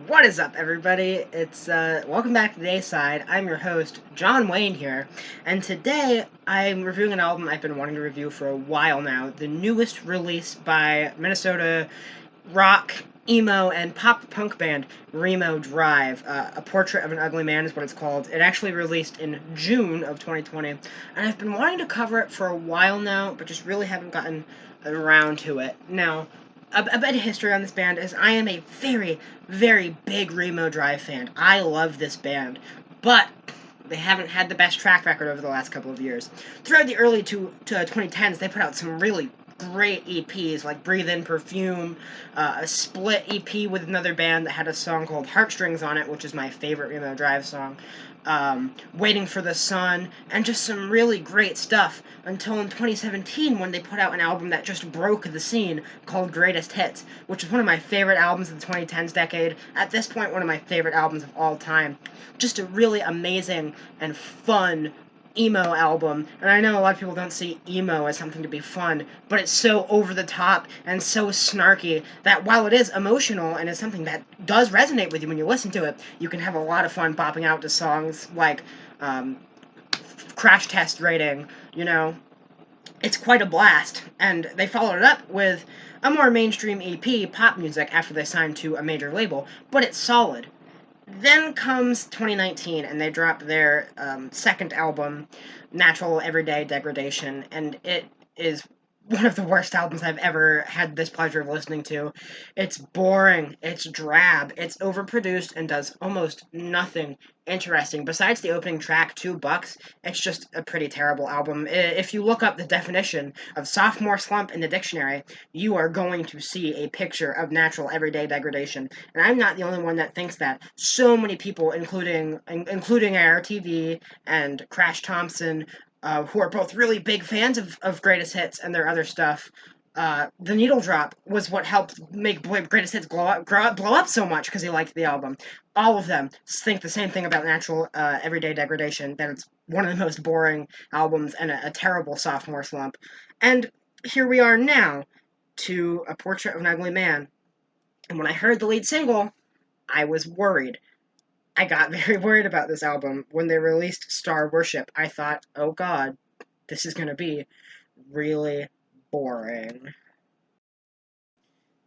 What is up, everybody? It's welcome back to Dayside. I'm your host, John Wayne here, and today I'm reviewing an album I've been wanting to review for a while now. The newest release by Minnesota rock, emo, and pop punk band Remo Drive. A Portrait of an Ugly Man is what it's called. It actually released in June of 2020, and I've been wanting to cover it for a while now, but just really haven't gotten around to it. Now, a bit of history on this band is I am a very, very big Remo Drive fan. I love this band, but they haven't had the best track record over the last couple of years. Throughout the early 2010s, they put out some really great EPs like Breathe In Perfume, a split EP with another band that had a song called Heartstrings on it, which is my favorite Remo Drive song, Waiting for the Sun, and just some really great stuff until in 2017 when they put out an album that just broke the scene called Greatest Hits, which is one of my favorite albums of the 2010s decade. At this point, one of my favorite albums of all time. Just a really amazing and fun emo album, and I know a lot of people don't see emo as something to be fun, but it's so over the top and so snarky that while it is emotional and is something that does resonate with you when you listen to it, you can have a lot of fun bopping out to songs like Crash Test Rating, It's quite a blast, and they followed it up with a more mainstream EP, pop music, after they signed to a major label, but it's solid. Then comes 2019, and they drop their second album, Natural Everyday Degradation, and it is one of the worst albums I've ever had this pleasure of listening to. It's boring, it's drab, it's overproduced, and does almost nothing interesting. Besides the opening track, $2, it's just a pretty terrible album. If you look up the definition of sophomore slump in the dictionary, you are going to see a picture of natural everyday degradation. And I'm not the only one that thinks that. So many people, including ARTV and Crash Thompson, who are both really big fans of Greatest Hits and their other stuff. The Needle Drop was what helped make Greatest Hits blow up so much because he liked the album. All of them think the same thing about Natural Everyday Degradation, that it's one of the most boring albums and a terrible sophomore slump. And here we are now to A Portrait of an Ugly Man. And when I heard the lead single, I was worried. I got very worried about this album. When they released Star Worship, I thought, oh god, this is going to be really boring.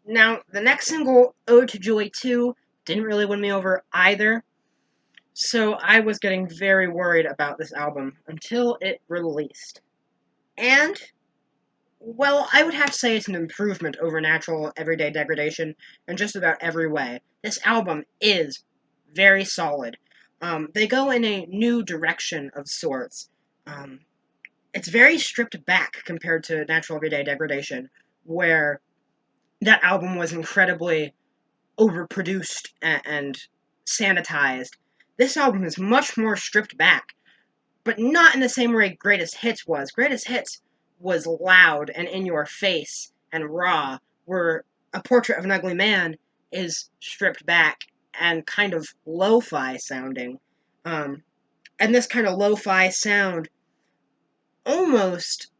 Now, the next single, Ode to Joy 2, didn't really win me over either, so I was getting very worried about this album until it released. And, well, I would have to say it's an improvement over Natural Everyday Degradation in just about every way. This album is very solid. They go in a new direction of sorts. It's very stripped back compared to Natural Everyday Degradation, where that album was incredibly overproduced and sanitized. This album is much more stripped back, but not in the same way Greatest Hits was. Greatest Hits was loud and in your face and raw, where A Portrait of an Ugly Man is stripped back and kind of lo-fi sounding. And this kind of lo-fi sound almost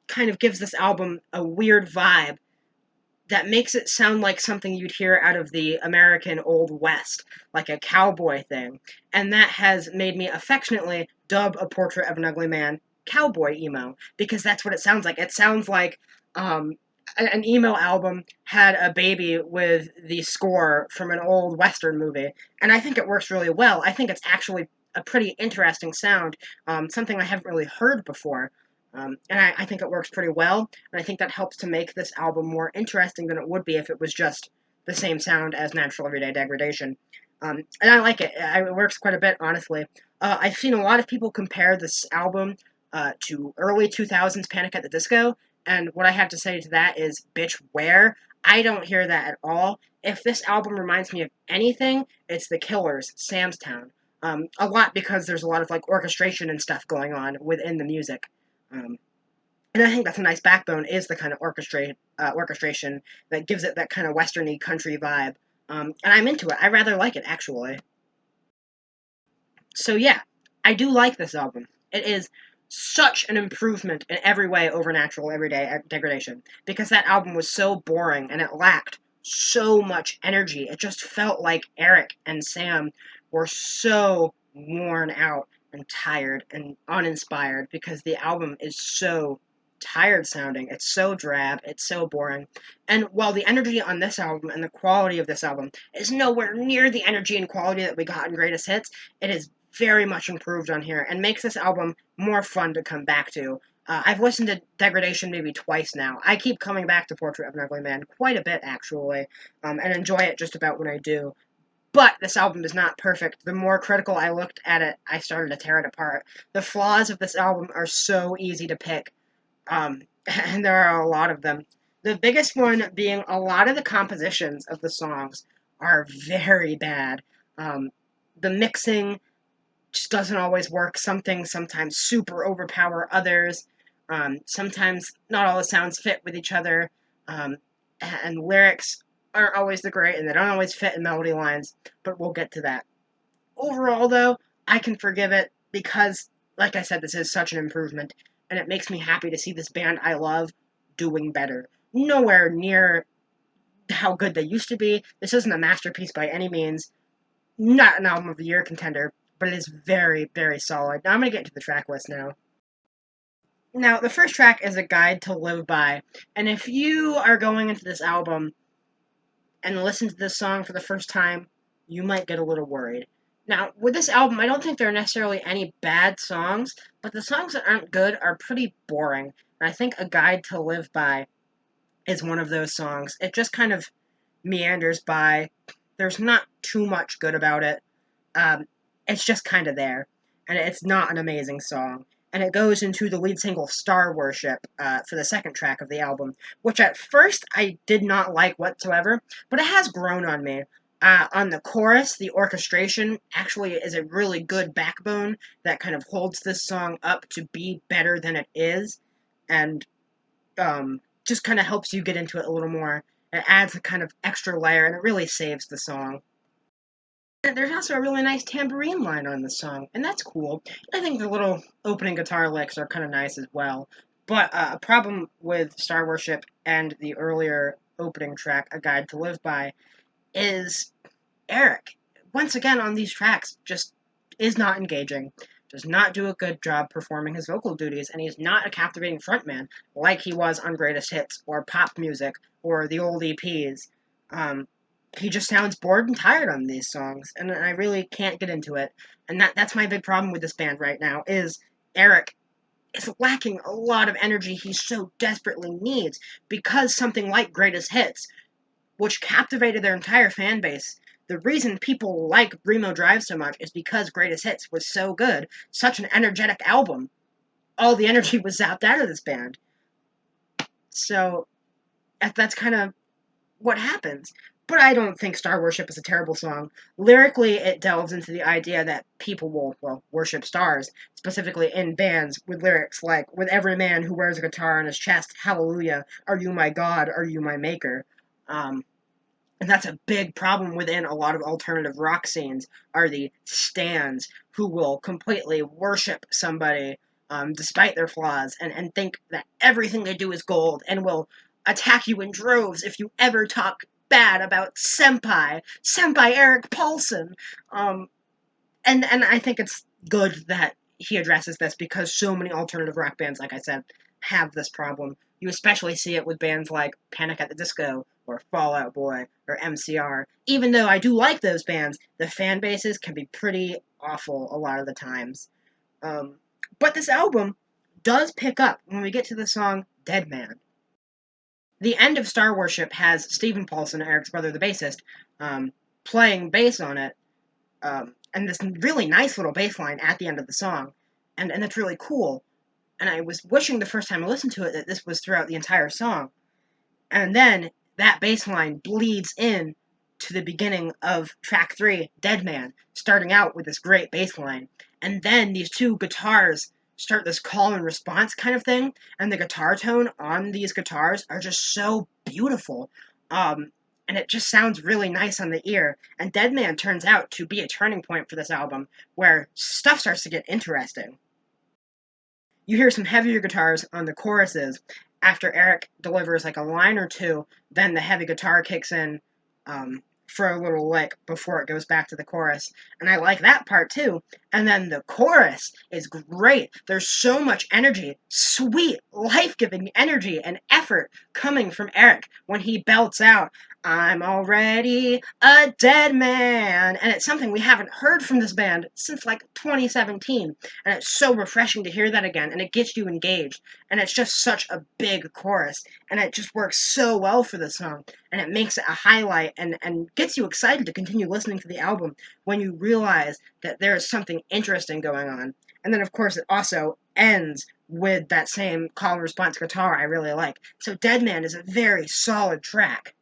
kind of gives this album a weird vibe that makes it sound like something you'd hear out of the American Old West, like a cowboy thing. And that has made me affectionately dub A Portrait of an Ugly Man cowboy emo, because that's what it sounds like. It sounds like an emo album had a baby with the score from an old Western movie, and I think it works really well. I think it's actually a pretty interesting sound, something I haven't really heard before. And I think it works pretty well, and I think that helps to make this album more interesting than it would be if it was just the same sound as Natural Everyday Degradation. And I like it. It works quite a bit, honestly. I've seen a lot of people compare this album to early 2000s Panic at the Disco, and what I have to say to that is, bitch, where? I don't hear that at all. If this album reminds me of anything, it's The Killers' Sam's Town. A lot because there's a lot of like orchestration and stuff going on within the music. And I think that's a nice backbone, is the kind of orchestration that gives it that kind of westerny country vibe. And I'm into it. I rather like it, actually. So yeah, I do like this album. It is such an improvement in every way over Natural Everyday Degradation, because that album was so boring and it lacked so much energy. It just felt like Eric and Sam were so worn out and tired and uninspired because the album is so tired sounding. It's so drab, it's so boring. And while the energy on this album and the quality of this album is nowhere near the energy and quality that we got in Greatest Hits, it is very much improved on here and makes this album more fun to come back to. I've listened to Degradation maybe twice now. I keep coming back to Portrait of an Ugly Man quite a bit, actually, and enjoy it just about when I do. But this album is not perfect. The more critical I looked at it, I started to tear it apart. The flaws of this album are so easy to pick, and there are a lot of them. The biggest one being a lot of the compositions of the songs are very bad. Um, the mixing just doesn't always work. Some things sometimes super overpower others. Sometimes not all the sounds fit with each other. Um, and lyrics aren't always the great, and they don't always fit in melody lines, but we'll get to that. Overall, though, I can forgive it because, like I said, this is such an improvement, and it makes me happy to see this band I love doing better. Nowhere near how good they used to be. This isn't a masterpiece by any means, not an album of the year contender, but it is very, very solid. Now I'm going to get into the track list now. Now, the first track is A Guide to Live By, and if you are going into this album and listen to this song for the first time, you might get a little worried. Now, with this album, I don't think there are necessarily any bad songs, but the songs that aren't good are pretty boring, and I think A Guide to Live By is one of those songs. It just kind of meanders by. There's not too much good about it. Um, it's just kind of there, and it's not an amazing song. And it goes into the lead single Star Worship for the second track of the album, which at first I did not like whatsoever, but it has grown on me. On the chorus, the orchestration actually is a really good backbone that kind of holds this song up to be better than it is, and just kind of helps you get into it a little more. It adds a kind of extra layer, and it really saves the song. There's also a really nice tambourine line on the song, and that's cool. I think the little opening guitar licks are kind of nice as well. But a problem with Star Worship and the earlier opening track, A Guide to Live By, is Eric. Once again, on these tracks, just is not engaging, does not do a good job performing his vocal duties, and he's not a captivating frontman like he was on Greatest Hits or Pop Music or the old EPs. Um, he just sounds bored and tired on these songs, and I really can't get into it. And that's my big problem with this band right now, is Eric is lacking a lot of energy he so desperately needs because something like Greatest Hits, which captivated their entire fan base. The reason people like Remo Drive so much is because Greatest Hits was so good, such an energetic album. All the energy was zapped out of this band. So that's kind of what happens. But I don't think Star Worship is a terrible song. Lyrically, it delves into the idea that people will, well, worship stars, specifically in bands, with lyrics like, with every man who wears a guitar on his chest, hallelujah, are you my God, are you my maker? Um, and that's a big problem within a lot of alternative rock scenes, are the stans who will completely worship somebody despite their flaws and think that everything they do is gold and will attack you in droves if you ever talk bad about Senpai Eric Paulson. Um, and I think it's good that he addresses this because so many alternative rock bands, like I said, have this problem. You especially see it with bands like Panic at the Disco or Fall Out Boy or MCR. Even though I do like those bands, the fan bases can be pretty awful a lot of the times. Um, but this album does pick up when we get to the song Dead Man. The end of Star Worship has Stephen Paulson, Eric's brother, the bassist, playing bass on it, and this really nice little bass line at the end of the song, and it's really cool. And I was wishing the first time I listened to it that this was throughout the entire song. And then that bass line bleeds in to the beginning of track 3, Dead Man, starting out with this great bass line. And then these two guitars start this call and response kind of thing, and the guitar tone on these guitars are just so beautiful. And it just sounds really nice on the ear. And Dead Man turns out to be a turning point for this album, where stuff starts to get interesting. You hear some heavier guitars on the choruses after Eric delivers like a line or two, then the heavy guitar kicks in for a little lick before it goes back to the chorus. And I like that part too. And then the chorus is great. There's so much energy, sweet, life giving energy and effort coming from Eric when he belts out, I'm already a dead man. And it's something we haven't heard from this band since like 2017. And it's so refreshing to hear that again. And it gets you engaged. And it's just such a big chorus. And it just works so well for the song. And it makes it a highlight and gets you excited to continue listening to the album when you realize that there is something interesting going on. And then, of course, it also ends with that same call and response guitar I really like. So Dead Man is a very solid track.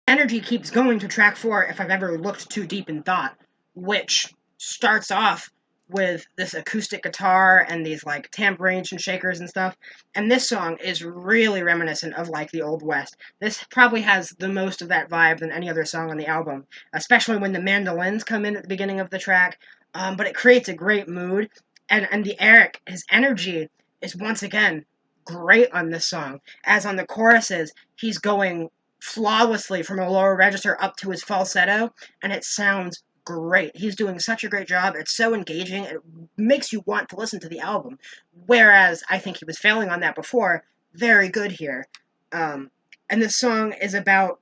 Energy keeps going to track 4 if I've ever looked too deep in thought, which starts off with this acoustic guitar and these like tambourines and shakers and stuff. And this song is really reminiscent of like the Old West. This probably has the most of that vibe than any other song on the album, especially when the mandolins come in at the beginning of the track. But it creates a great mood, and the Eric, his energy is once again great on this song. As on the choruses, he's going flawlessly from a lower register up to his falsetto, and it sounds great. He's doing such a great job. It's so engaging. It makes you want to listen to the album. Whereas I think he was failing on that before. Very good here. And this song is about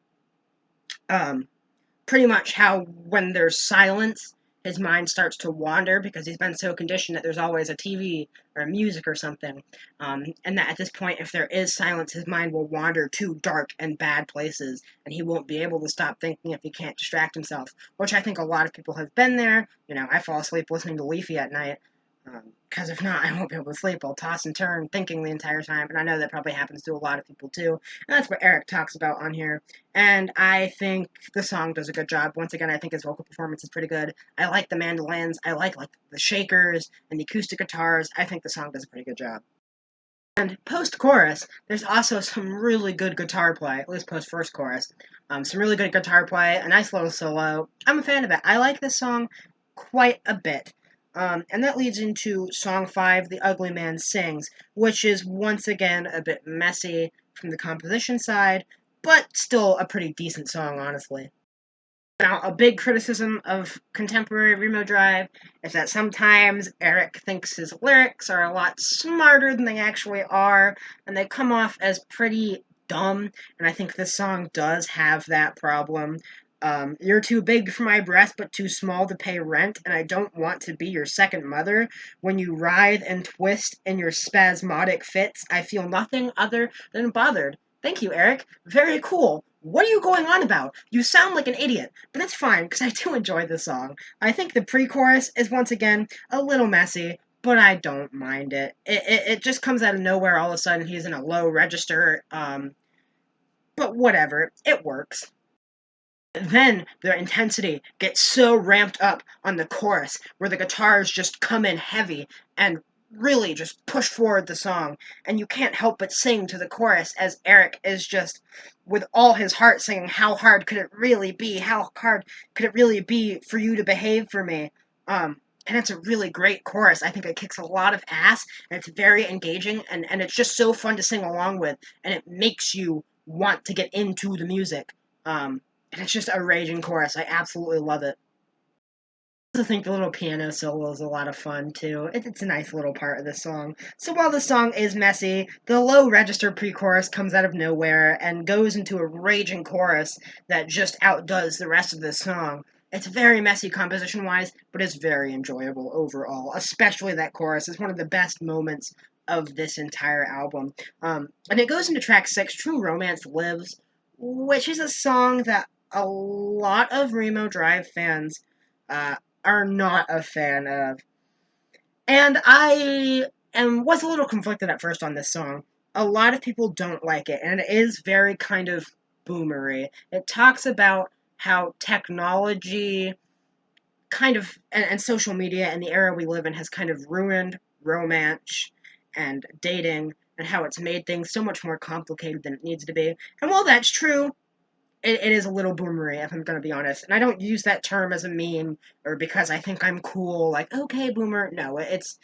pretty much how when there's silence, his mind starts to wander because he's been so conditioned that there's always a TV or music or something. And that at this point, if there is silence, his mind will wander to dark and bad places, and he won't be able to stop thinking if he can't distract himself, which I think a lot of people have been there. You know, I fall asleep listening to Leafy at night, because if not, I won't be able to sleep. I'll toss and turn thinking the entire time, and I know that probably happens to a lot of people too. And that's what Eric talks about on here. And I think the song does a good job. Once again, I think his vocal performance is pretty good. I like the mandolins. I like the shakers and the acoustic guitars. I think the song does a pretty good job. And post-chorus, there's also some really good guitar play, at least post-first chorus. Some really good guitar play, a nice little solo. I'm a fan of it. I like this song quite a bit. And that leads into Song 5, The Ugly Man Sings, which is once again a bit messy from the composition side, but still a pretty decent song, honestly. Now, a big criticism of contemporary Remo Drive is that sometimes Eric thinks his lyrics are a lot smarter than they actually are, and they come off as pretty dumb, and I think this song does have that problem. You're too big for my breast, but too small to pay rent, and I don't want to be your second mother. When you writhe and twist in your spasmodic fits, I feel nothing other than bothered. Thank you, Eric. Very cool. What are you going on about? You sound like an idiot, but it's fine, because I do enjoy the song. I think the pre-chorus is, once again, a little messy, but I don't mind it. It just comes out of nowhere all of a sudden. He's in a low register, but whatever. It works. Then the intensity gets so ramped up on the chorus, where the guitars just come in heavy and really just push forward the song, and you can't help but sing to the chorus as Eric is just, with all his heart, singing, how hard could it really be? How hard could it really be for you to behave for me? And it's a really great chorus. I think it kicks a lot of ass, and it's very engaging, and it's just so fun to sing along with, and it makes you want to get into the music. And it's just a raging chorus. I absolutely love it. I also think the little piano solo is a lot of fun, too. It's a nice little part of the song. So while the song is messy, the low register pre-chorus comes out of nowhere and goes into a raging chorus that just outdoes the rest of the song. It's very messy composition-wise, but it's very enjoyable overall, especially that chorus. It's one of the best moments of this entire album. And it goes into track 6, True Romance Lives, which is a song that a lot of Remo Drive fans are not a fan of. And was a little conflicted at first on this song. A lot of people don't like it, and it is very kind of boomery. It talks about how technology and social media and the era we live in has kind of ruined romance and dating, and how it's made things so much more complicated than it needs to be. And while that's true, it is a little boomery, if I'm going to be honest. And I don't use that term as a meme or because I think I'm cool, like, okay, boomer. No, it's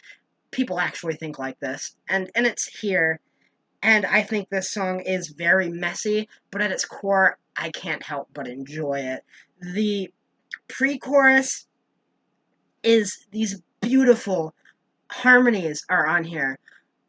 people actually think like this. And it's here. And I think this song is very messy, but at its core, I can't help but enjoy it. The pre chorus is these beautiful harmonies are on here,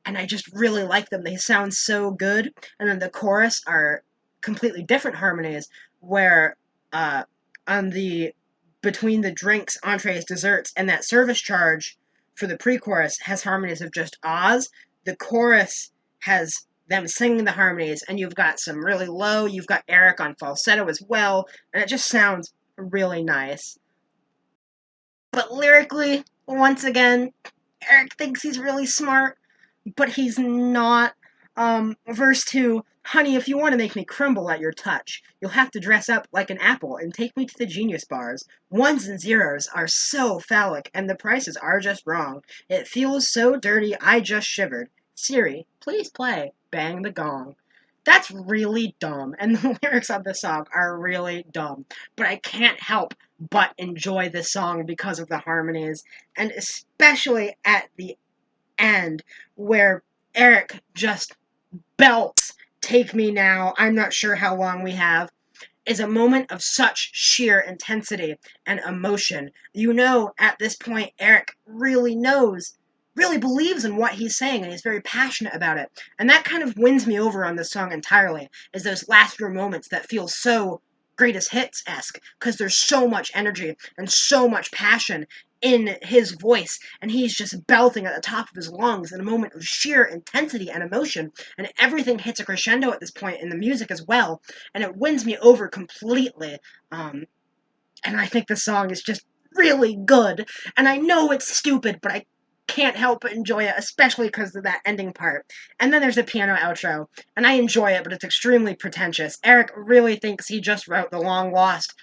and I just really like them. They sound so good. And then the chorus are completely different harmonies where uh, on the between the drinks, entrees, desserts, and that service charge for the pre-chorus has harmonies of just Oz. The chorus has them singing the harmonies, and you've got some really low. You've got Eric on falsetto as well, and it just sounds really nice. But lyrically, once again, Eric thinks he's really smart, but he's not. Verse 2, honey, if you want to make me crumble at your touch, you'll have to dress up like an apple and take me to the genius bars. Ones and zeros are so phallic, and the prices are just wrong. It feels so dirty, I just shivered. Siri, please play Bang the Gong. That's really dumb, and the lyrics of the song are really dumb. But I can't help but enjoy this song because of the harmonies, and especially at the end where Eric just belts Take Me Now, I'm not sure how long we have, is a moment of such sheer intensity and emotion. You know, at this point, Eric really knows, really believes in what he's saying, and he's very passionate about it. And that kind of wins me over on this song entirely, is those last few moments that feel so greatest hits esque, because there's so much energy and so much passion in his voice, and he's just belting at the top of his lungs in a moment of sheer intensity and emotion, and everything hits a crescendo at this point in the music as well, and it wins me over completely. Um, and I think the song is just really good. And I know it's stupid, but I can't help but enjoy it, especially because of that ending part. And then there's a piano outro, and I enjoy it, but it's extremely pretentious. Eric really thinks he just wrote the long lost,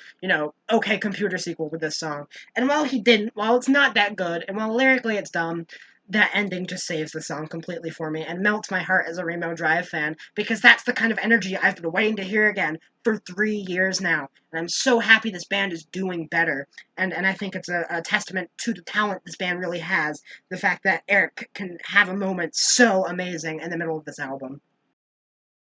OK Computer sequel with this song. And while he didn't, while it's not that good, and while lyrically it's dumb, that ending just saves the song completely for me and melts my heart as a Remo Drive fan, because that's the kind of energy I've been waiting to hear again for 3 years now. And I'm so happy this band is doing better. And I think it's a testament to the talent this band really has, the fact that Eric can have a moment so amazing in the middle of this album.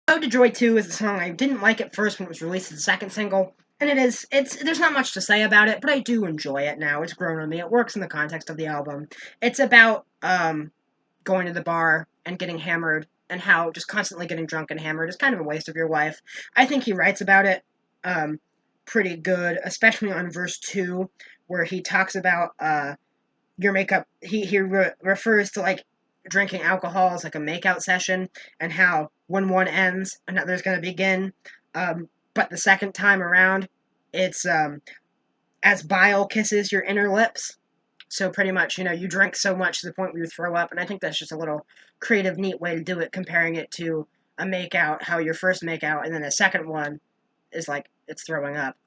Road to Joy 2 is a song I didn't like at first when it was released as the second single, and there's not much to say about it, but I do enjoy it now. It's grown on me. It works in the context of the album. It's about going to the bar and getting hammered, and how just constantly getting drunk and hammered is kind of a waste of your life. I think he writes about it um, pretty good, especially on verse 2, where he talks about your makeup. He refers to like drinking alcohol as like a makeout session, and how when one ends, another's going to begin. But the second time around, it's as bile kisses your inner lips. So pretty much, you drink so much to the point where you throw up, and I think that's just a little creative, neat way to do it, comparing it to a makeout, how your first makeout, and then the second one is like it's throwing up.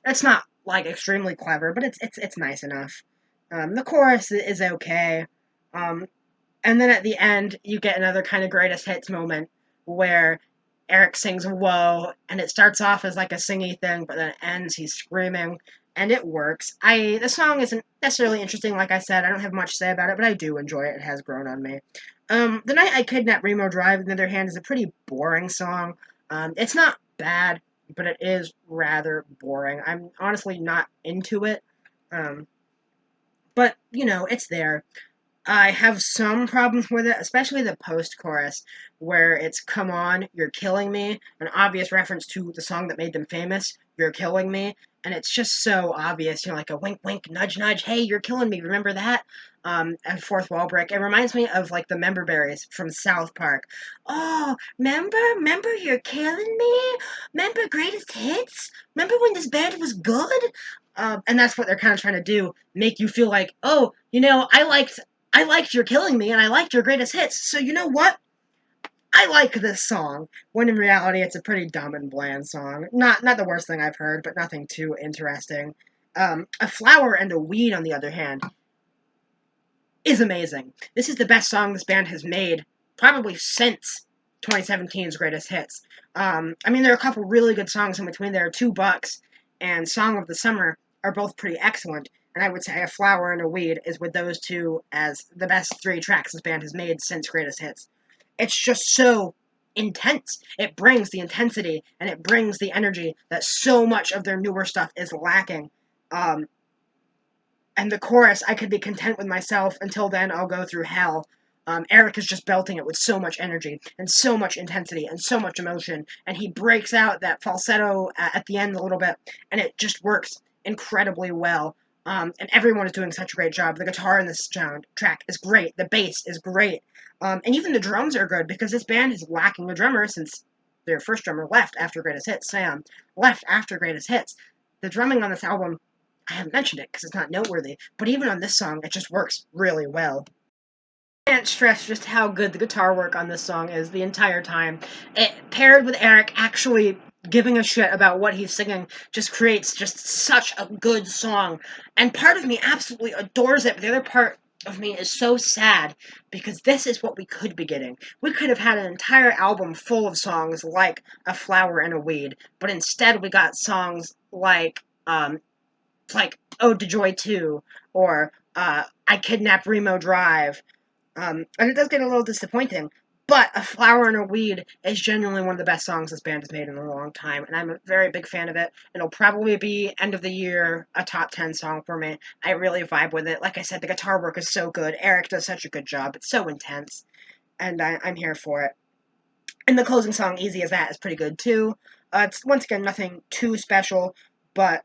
It's not like extremely clever, but it's nice enough. The chorus is okay. Um, and then at the end, you get another kind of greatest hits moment where Eric sings "Whoa," and it starts off as like a singy thing, but then it ends, he's screaming, and it works. The song isn't necessarily interesting, like I said. I don't have much to say about it, but I do enjoy it. It has grown on me. The Night I Kidnapped Remo Drive, on the other hand, is a pretty boring song. It's not bad, but it is rather boring. I'm honestly not into it. Um, but it's there. I have some problems with it, especially the post chorus, where it's "Come on, you're killing me," an obvious reference to the song that made them famous, "You're Killing Me," and it's just so obvious, like a wink, wink, nudge, nudge. Hey, you're killing me. Remember that? And fourth wall break. It reminds me of like the Member Berries from South Park. Oh, remember, you're killing me. Remember greatest hits. Remember when this band was good? And that's what they're kind of trying to do, make you feel like, oh, I liked You're Killing Me, and I liked your greatest hits, so you know what? I like this song. When in reality, it's a pretty dumb and bland song. Not the worst thing I've heard, but nothing too interesting. A Flower and a Weed, on the other hand, is amazing. This is the best song this band has made, probably since 2017's Greatest Hits. I mean, there are a couple really good songs in between there. Two Bucks and Song of the Summer are both pretty excellent, and I would say A Flower and a Weed is with those two as the best three tracks this band has made since Greatest Hits. it's just so intense. It brings the intensity and it brings the energy that so much of their newer stuff is lacking. Um, and the chorus, I could be content with myself. Until then, I'll go through hell. Eric is just belting it with so much energy and so much intensity and so much emotion, and he breaks out that falsetto at the end a little bit, and it just works incredibly well. And everyone is doing such a great job. The guitar in this track is great. The bass is great, and even the drums are good because this band is lacking a drummer since their first drummer left after Greatest Hits. Sam left after Greatest Hits. The drumming on this album, I haven't mentioned it because it's not noteworthy, but even on this song, it just works really well. I can't stress just how good the guitar work on this song is the entire time. It paired with Eric actually giving a shit about what he's singing just creates just such a good song. And part of me absolutely adores it, but the other part of me is so sad because this is what we could be getting. We could have had an entire album full of songs like A Flower and a Weed, but instead we got songs like Ode to Joy 2 or I Kidnapped Remo Drive. And it does get a little disappointing, but A Flower and a Weed is genuinely one of the best songs this band has made in a long time, and I'm a very big fan of it. It'll probably be end of the year a top 10 song for me. I really vibe with it. Like I said, the guitar work is so good. Eric does such a good job. It's so intense, and I'm here for it. And the closing song, Easy as That, is pretty good too. It's once again nothing too special, but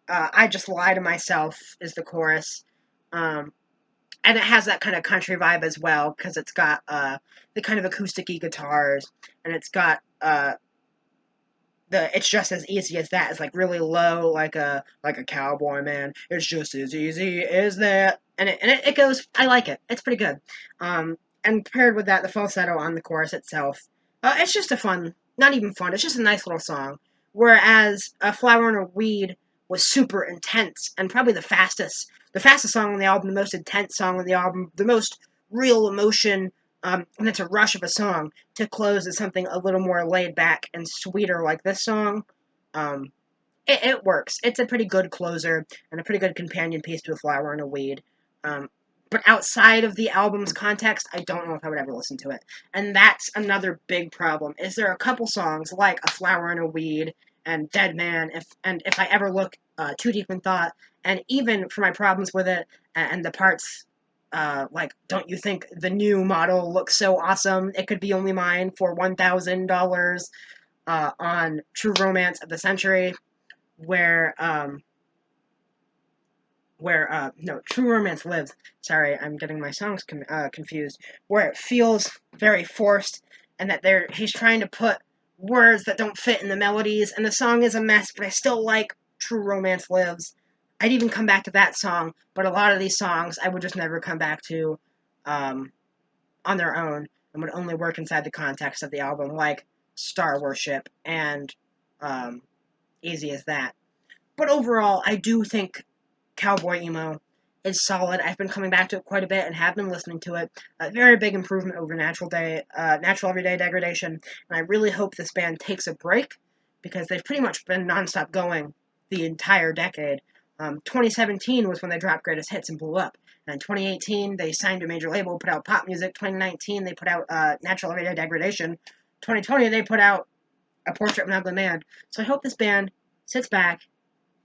I Just Lie to Myself is the chorus. Um, and it has that kind of country vibe as well because it's got the kind of acoustic-y guitars, and it's got the it's just as easy as that. It's like really low, like a cowboy man. It's just as easy as that, and it goes. I like it. It's pretty good. And paired with that, the falsetto on the chorus itself, it's just a fun, not even fun. It's just a nice little song. Whereas A Flower and a Weed was super intense and probably the fastest song on the album, the most intense song on the album, the most real emotion. And it's a rush of a song to close as something a little more laid back and sweeter like this song. Um, it works. It's a pretty good closer and a pretty good companion piece to A Flower and a Weed. Um, but outside of the album's context, I don't know if I would ever listen to it. And that's another big problem. Is there a couple songs like A Flower and a Weed and Dead Man, if I ever look too deep in thought, and even for my problems with it and the parts like, don't you think the new model looks so awesome? It could be only mine for $1,000 on True Romance of the Century, where no, True Romance Lives. Sorry, I'm getting my songs confused. Where it feels very forced, and that he's trying to put words that don't fit in the melodies, and the song is a mess. But I still like True Romance Lives. I'd even come back to that song, but a lot of these songs I would just never come back to um, on their own and would only work inside the context of the album, like Star Worship and um, Easy as That. But overall, I do think Cowboy Emo is solid. I've been coming back to it quite a bit and have been listening to it. A very big improvement over Natural Everyday Degradation, and I really hope this band takes a break because they've pretty much been nonstop going the entire decade. 2017 was when they dropped Greatest Hits and blew up. And in 2018, they signed to a major label, put out pop music. 2019, they put out Natural Everyday Degradation. 2020, they put out A Portrait of an Ugly Man. So I hope this band sits back,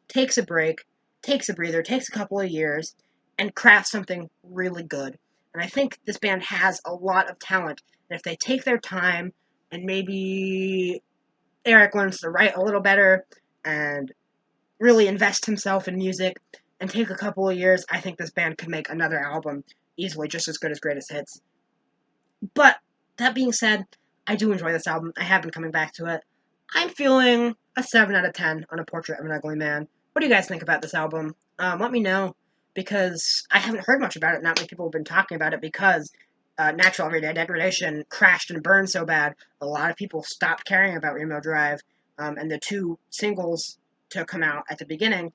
takes a break, takes a breather, takes a couple of years, and crafts something really good. And I think this band has a lot of talent. And if they take their time and maybe Eric learns to write a little better and really invest himself in music and take a couple of years, I think this band could make another album easily just as good as Greatest Hits. But that being said, I do enjoy this album. I have been coming back to it. I'm feeling a 7 out of 10 on A Portrait of an Ugly Man. What do you guys think about this album? Let me know, because I haven't heard much about it. Not many people have been talking about it because Natural Everyday Degradation crashed and burned so bad. A lot of people stopped caring about Remo Drive, and the two singles to come out at the beginning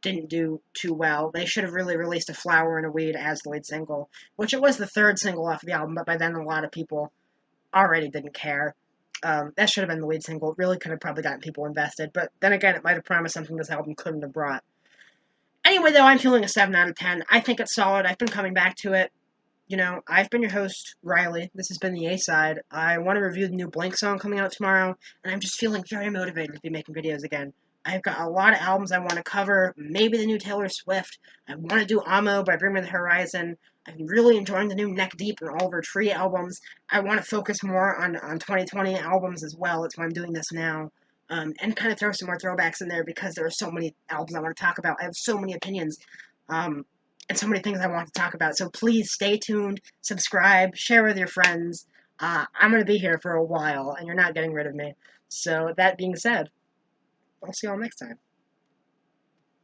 didn't do too well. They should have really released A Flower and a Weed as the lead single, which it was the third single off the album, but by then a lot of people already didn't care. That should have been the lead single. It really could have probably gotten people invested, but then again, it might have promised something this album couldn't have brought. Anyway, though, I'm feeling a 7 out of 10. I think it's solid. I've been coming back to it. I've been your host, Riley. This has been the A side. I want to review the new Blink song coming out tomorrow, and I'm just feeling very motivated to be making videos again. I've got a lot of albums I want to cover, maybe the new Taylor Swift. I want to do Amo by Bring Me the Horizon. I'm really enjoying the new Neck Deep and Oliver Tree albums. I want to focus more on 2020 albums as well. That's why I'm doing this now. And kind of throw some more throwbacks in there because there are so many albums I want to talk about. I have so many opinions. Um, and so many things I want to talk about. So please stay tuned, subscribe, share with your friends. I'm going to be here for a while, and you're not getting rid of me. So, that being said, I'll see you all next time.